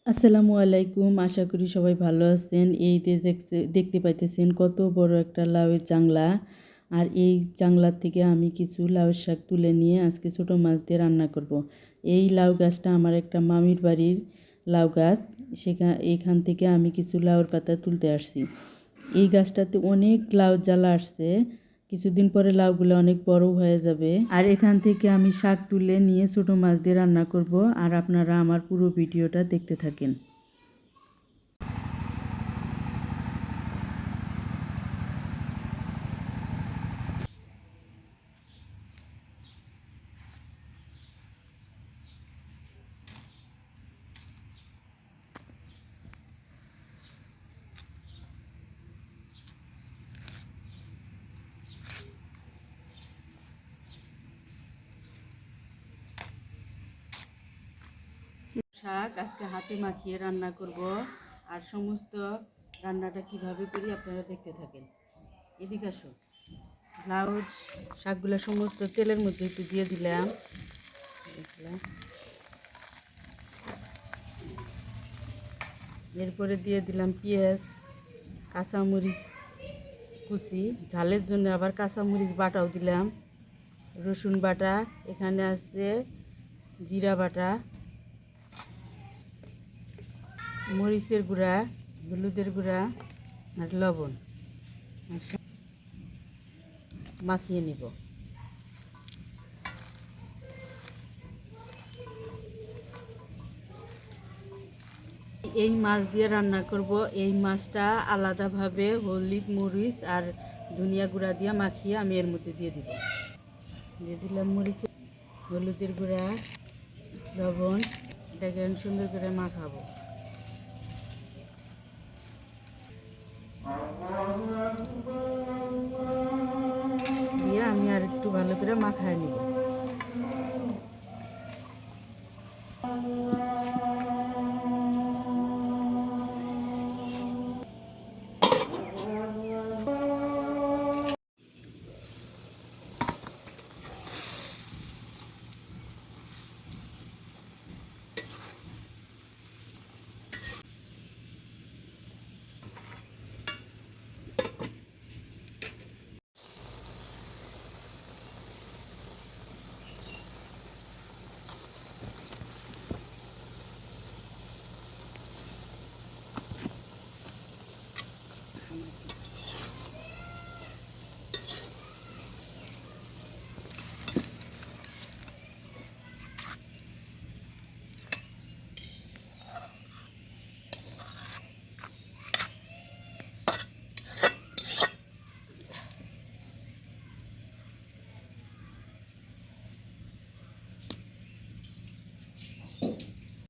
আসসালামু আলাইকুম। আশা করি সবাই ভালো আছেন। এই যে দেখতে পাইতেছেন কত বড় একটা লাউয়ের জাংলা। আর এই জাংলার থেকে আমি কিছু লাউয়ের শাক তুলে নিয়ে আজকে ছোটো মাছ দিয়ে রান্না করব। এই লাউ গাছটা আমার একটা মামির বাড়ির লাউ গাছ। এখান থেকে আমি কিছু লাউর পাতা তুলতে আসছি। এই গাছটাতে অনেক লাউ জ্বালা আসছে। কিছুদিন পরে লাউগুলো অনেক বড় হয়ে যাবে। আর এখান থেকে আমি শাক তুলে নিয়ে ছোটো মাছ দিয়ে রান্না করব। আর আপনারা আমার পুরো ভিডিওটা দেখতে থাকেন। শাক আজকে হাতে মাখিয়ে রান্না করব। আর সমস্ত রান্নাটা কিভাবে করি আপনারা দেখতে থাকেন। এদিকে আসো। লাউ শাকগুলো সমস্ত তেলের মধ্যে একটু দিয়ে দিলাম। এরপরে দিয়ে দিলাম পেঁয়াজ, কাঁচামরিচ কুচি, ঝালের জন্য আবার কাঁচামরিচ বাটাও দিলাম, রসুন বাটা, এখানে আছে জিরা বাটা, মরিচের গুঁড়া, হলুদের গুঁড়া আর লবণ মাখিয়ে নিব। এই মাছ দিয়ে রান্না করব। এই মাছটা আলাদাভাবে হলুদ মরিচ আর ধনিয়া গুঁড়া দিয়ে মাখিয়ে আমি এর মধ্যে দিয়ে দিব। দিয়ে দিলাম মরিচ, হলুদের গুঁড়া, লবণ। এটাকে আমি সুন্দর করে মাখাবো। দিয়ে আমি আর একটু ভালো করে মাখায় নিব।